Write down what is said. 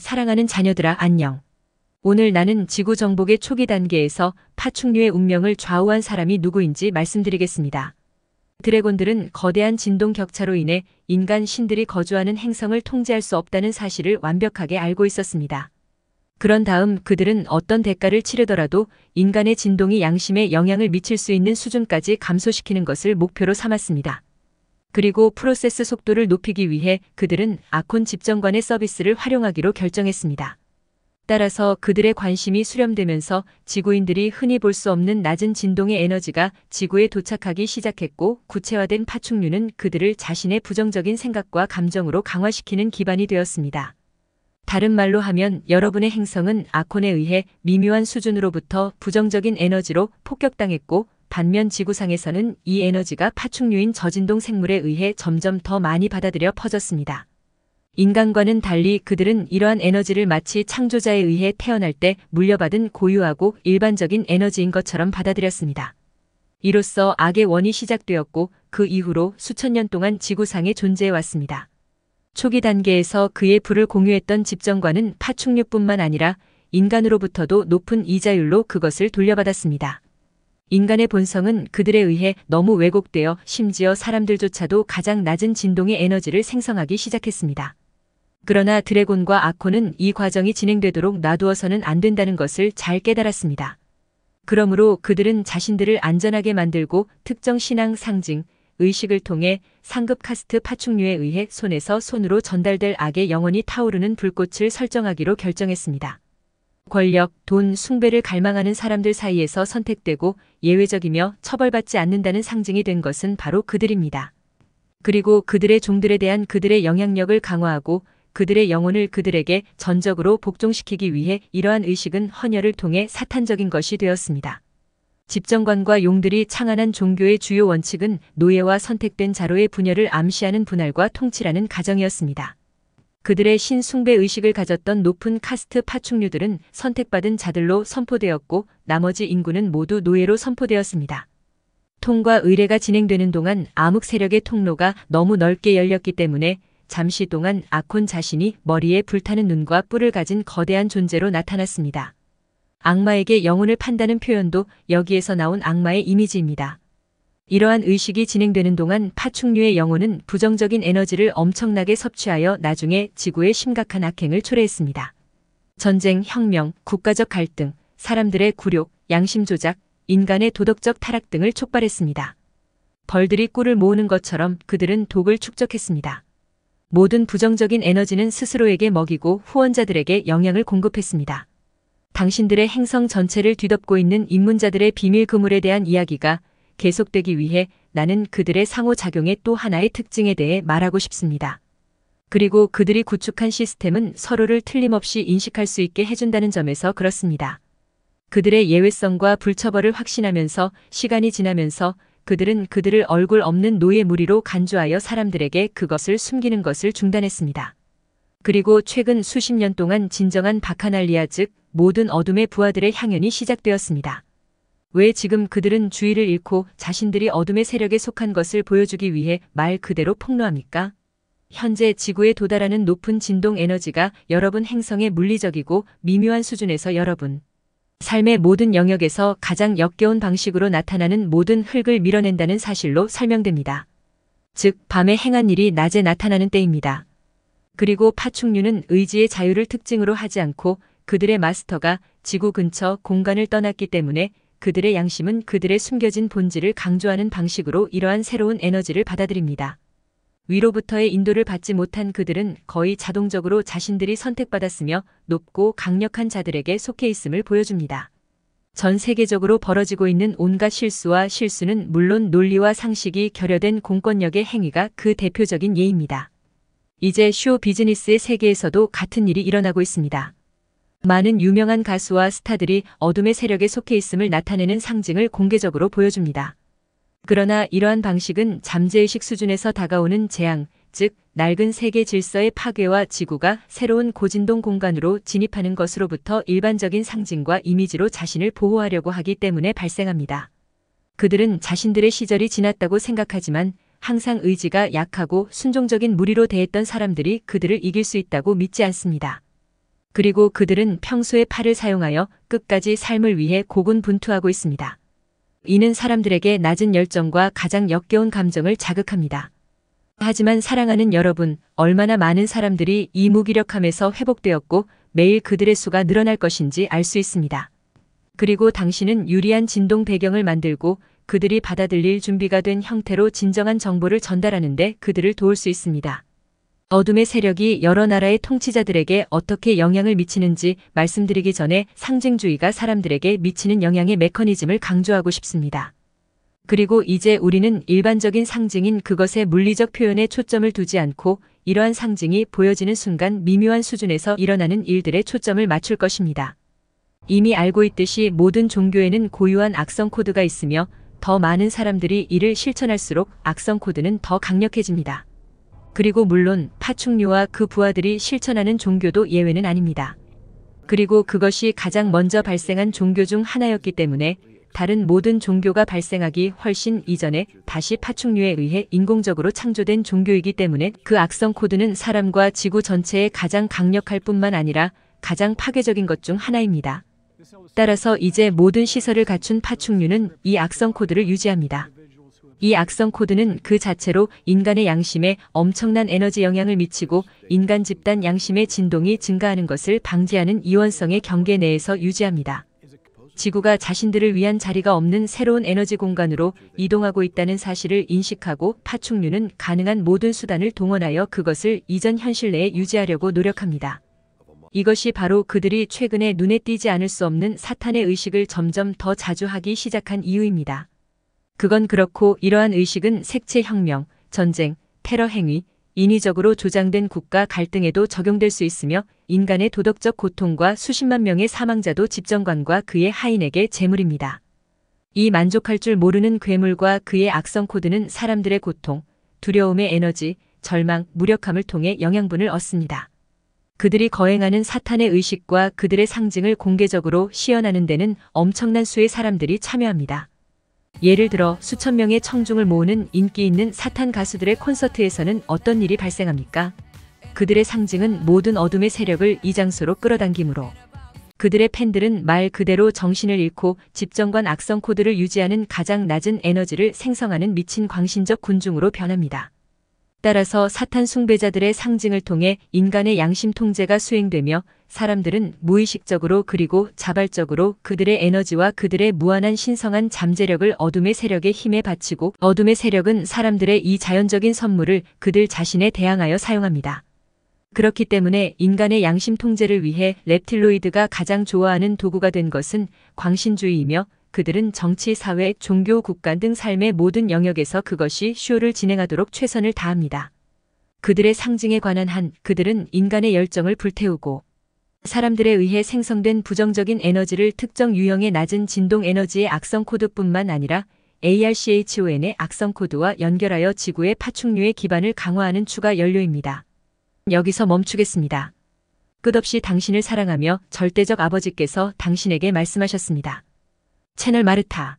사랑하는 자녀들아 안녕. 오늘 나는 지구 정복의 초기 단계에서 파충류의 운명을 좌우한 사람이 누구인지 말씀드리겠습니다. 드래곤들은 거대한 진동 격차로 인해 인간 신들이 거주하는 행성을 통제할 수 없다는 사실을 완벽하게 알고 있었습니다. 그런 다음 그들은 어떤 대가를 치르더라도 인간의 진동이 양심에 영향을 미칠 수 있는 수준까지 감소시키는 것을 목표로 삼았습니다. 그리고 프로세스 속도를 높이기 위해 그들은 아콘 집정관의 서비스를 활용하기로 결정했습니다. 따라서 그들의 관심이 수렴되면서 지구인들이 흔히 볼 수 없는 낮은 진동의 에너지가 지구에 도착하기 시작했고, 구체화된 파충류는 그들을 자신의 부정적인 생각과 감정으로 강화시키는 기반이 되었습니다. 다른 말로 하면 여러분의 행성은 아콘에 의해 미묘한 수준으로부터 부정적인 에너지로 폭격당했고, 반면 지구상에서는 이 에너지가 파충류인 저진동 생물에 의해 점점 더 많이 받아들여 퍼졌습니다. 인간과는 달리 그들은 이러한 에너지를 마치 창조자에 의해 태어날 때 물려받은 고유하고 일반적인 에너지인 것처럼 받아들였습니다. 이로써 악의 원이 시작되었고 그 이후로 수천 년 동안 지구상에 존재해 왔습니다. 초기 단계에서 그의 불을 공유했던 집정관은 파충류뿐만 아니라 인간으로부터도 높은 이자율로 그것을 돌려받았습니다. 인간의 본성은 그들에 의해 너무 왜곡되어 심지어 사람들조차도 가장 낮은 진동의 에너지를 생성하기 시작했습니다. 그러나 드래곤과 아콘은 이 과정이 진행되도록 놔두어서는 안 된다는 것을 잘 깨달았습니다. 그러므로 그들은 자신들을 안전하게 만들고 특정 신앙 상징, 의식을 통해 상급 카스트 파충류에 의해 손에서 손으로 전달될 악의 영원히 타오르는 불꽃을 설정하기로 결정했습니다. 권력, 돈, 숭배를 갈망하는 사람들 사이에서 선택되고 예외적이며 처벌받지 않는다는 상징이 된 것은 바로 그들입니다. 그리고 그들의 종들에 대한 그들의 영향력을 강화하고 그들의 영혼을 그들에게 전적으로 복종시키기 위해 이러한 의식은 헌혈을 통해 사탄적인 것이 되었습니다. 집정관과 용들이 창안한 종교의 주요 원칙은 노예와 선택된 자로의 분열을 암시하는 분할과 통치라는 가정이었습니다. 그들의 신숭배 의식을 가졌던 높은 카스트 파충류들은 선택받은 자들로 선포되었고 나머지 인구는 모두 노예로 선포되었습니다. 통과 의례가 진행되는 동안 암흑 세력의 통로가 너무 넓게 열렸기 때문에 잠시 동안 아콘 자신이 머리에 불타는 눈과 뿔을 가진 거대한 존재로 나타났습니다. 악마에게 영혼을 판다는 표현도 여기에서 나온 악마의 이미지입니다. 이러한 의식이 진행되는 동안 파충류의 영혼은 부정적인 에너지를 엄청나게 섭취하여 나중에 지구에 심각한 악행을 초래했습니다. 전쟁, 혁명, 국가적 갈등, 사람들의 굴욕, 양심 조작, 인간의 도덕적 타락 등을 촉발했습니다. 벌들이 꿀을 모으는 것처럼 그들은 독을 축적했습니다. 모든 부정적인 에너지는 스스로에게 먹이고 후원자들에게 영향을 공급했습니다. 당신들의 행성 전체를 뒤덮고 있는 입문자들의 비밀 그물에 대한 이야기가 계속되기 위해 나는 그들의 상호작용의 또 하나의 특징에 대해 말하고 싶습니다. 그리고 그들이 구축한 시스템은 서로를 틀림없이 인식할 수 있게 해준다는 점에서 그렇습니다. 그들의 예외성과 불처벌을 확신하면서 시간이 지나면서 그들은 그들을 얼굴 없는 노예 무리로 간주하여 사람들에게 그것을 숨기는 것을 중단했습니다. 그리고 최근 수십 년 동안 진정한 바카날리아 즉 모든 어둠의 부하들의 향연이 시작되었습니다. 왜 지금 그들은 주의를 잃고 자신들이 어둠의 세력에 속한 것을 보여주기 위해 말 그대로 폭로합니까? 현재 지구에 도달하는 높은 진동 에너지가 여러분 행성의 물리적이고 미묘한 수준에서 여러분 삶의 모든 영역에서 가장 역겨운 방식으로 나타나는 모든 흙을 밀어낸다는 사실로 설명됩니다. 즉, 밤에 행한 일이 낮에 나타나는 때입니다. 그리고 파충류는 의지의 자유를 특징으로 하지 않고 그들의 마스터가 지구 근처 공간을 떠났기 때문에 그들의 양심은 그들의 숨겨진 본질을 강조하는 방식으로 이러한 새로운 에너지를 받아들입니다. 위로부터의 인도를 받지 못한 그들은 거의 자동적으로 자신들이 선택받았으며 높고 강력한 자들에게 속해 있음을 보여줍니다. 전 세계적으로 벌어지고 있는 온갖 실수와 실수는 물론 논리와 상식이 결여된 공권력의 행위가 그 대표적인 예입니다. 이제 쇼 비즈니스의 세계에서도 같은 일이 일어나고 있습니다. 많은 유명한 가수와 스타들이 어둠의 세력에 속해 있음을 나타내는 상징을 공개적으로 보여줍니다. 그러나 이러한 방식은 잠재의식 수준에서 다가오는 재앙, 즉 낡은 세계 질서의 파괴와 지구가 새로운 고진동 공간으로 진입하는 것으로부터 일반적인 상징과 이미지로 자신을 보호하려고 하기 때문에 발생합니다. 그들은 자신들의 시절이 지났다고 생각하지만 항상 의지가 약하고 순종적인 무리로 대했던 사람들이 그들을 이길 수 있다고 믿지 않습니다. 그리고 그들은 평소에 팔을 사용하여 끝까지 삶을 위해 고군분투하고 있습니다. 이는 사람들에게 낮은 열정과 가장 역겨운 감정을 자극합니다. 하지만 사랑하는 여러분, 얼마나 많은 사람들이 이 무기력함에서 회복되었고 매일 그들의 수가 늘어날 것인지 알 수 있습니다. 그리고 당신은 유리한 진동 배경을 만들고 그들이 받아들일 준비가 된 형태로 진정한 정보를 전달하는데 그들을 도울 수 있습니다. 어둠의 세력이 여러 나라의 통치자들에게 어떻게 영향을 미치는지 말씀드리기 전에 상징주의가 사람들에게 미치는 영향의 메커니즘을 강조하고 싶습니다. 그리고 이제 우리는 일반적인 상징인 그것의 물리적 표현에 초점을 두지 않고 이러한 상징이 보여지는 순간 미묘한 수준에서 일어나는 일들에 초점을 맞출 것입니다. 이미 알고 있듯이 모든 종교에는 고유한 악성 코드가 있으며 더 많은 사람들이 이를 실천할수록 악성 코드는 더 강력해집니다. 그리고 물론 파충류와 그 부하들이 실천하는 종교도 예외는 아닙니다. 그리고 그것이 가장 먼저 발생한 종교 중 하나였기 때문에 다른 모든 종교가 발생하기 훨씬 이전에 다시 파충류에 의해 인공적으로 창조된 종교이기 때문에 그 악성 코드는 사람과 지구 전체에 가장 강력할 뿐만 아니라 가장 파괴적인 것 중 하나입니다. 따라서 이제 모든 시설을 갖춘 파충류는 이 악성 코드를 유지합니다. 이 악성 코드는 그 자체로 인간의 양심에 엄청난 에너지 영향을 미치고 인간 집단 양심의 진동이 증가하는 것을 방지하는 이원성의 경계 내에서 유지합니다. 지구가 자신들을 위한 자리가 없는 새로운 에너지 공간으로 이동하고 있다는 사실을 인식하고 파충류는 가능한 모든 수단을 동원하여 그것을 이전 현실 내에 유지하려고 노력합니다. 이것이 바로 그들이 최근에 눈에 띄지 않을 수 없는 사탄의 의식을 점점 더 자주 하기 시작한 이유입니다. 그건 그렇고 이러한 의식은 색채혁명, 전쟁, 테러 행위, 인위적으로 조장된 국가 갈등에도 적용될 수 있으며 인간의 도덕적 고통과 수십만 명의 사망자도 집정관과 그의 하인에게 제물입니다. 이 만족할 줄 모르는 괴물과 그의 악성 코드는 사람들의 고통, 두려움의 에너지, 절망, 무력함을 통해 영양분을 얻습니다. 그들이 거행하는 사탄의 의식과 그들의 상징을 공개적으로 시연하는 데는 엄청난 수의 사람들이 참여합니다. 예를 들어 수천 명의 청중을 모으는 인기 있는 사탄 가수들의 콘서트에서는 어떤 일이 발생합니까? 그들의 상징은 모든 어둠의 세력을 이 장소로 끌어당기므로 그들의 팬들은 말 그대로 정신을 잃고 집정관 악성 코드를 유지하는 가장 낮은 에너지를 생성하는 미친 광신적 군중으로 변합니다. 따라서 사탄 숭배자들의 상징을 통해 인간의 양심 통제가 수행되며 사람들은 무의식적으로 그리고 자발적으로 그들의 에너지와 그들의 무한한 신성한 잠재력을 어둠의 세력의 힘에 바치고 어둠의 세력은 사람들의 이 자연적인 선물을 그들 자신에 대항하여 사용합니다. 그렇기 때문에 인간의 양심 통제를 위해 렙틸로이드가 가장 좋아하는 도구가 된 것은 광신주의이며 그들은 정치, 사회, 종교, 국가 등 삶의 모든 영역에서 그것이 쇼를 진행하도록 최선을 다합니다. 그들의 상징에 관한 한 그들은 인간의 열정을 불태우고 사람들에 의해 생성된 부정적인 에너지를 특정 유형의 낮은 진동 에너지의 악성 코드뿐만 아니라 ARCHON의 악성 코드와 연결하여 지구의 파충류의 기반을 강화하는 추가 연료입니다. 여기서 멈추겠습니다. 끝없이 당신을 사랑하며 절대적 아버지께서 당신에게 말씀하셨습니다. 채널 마르타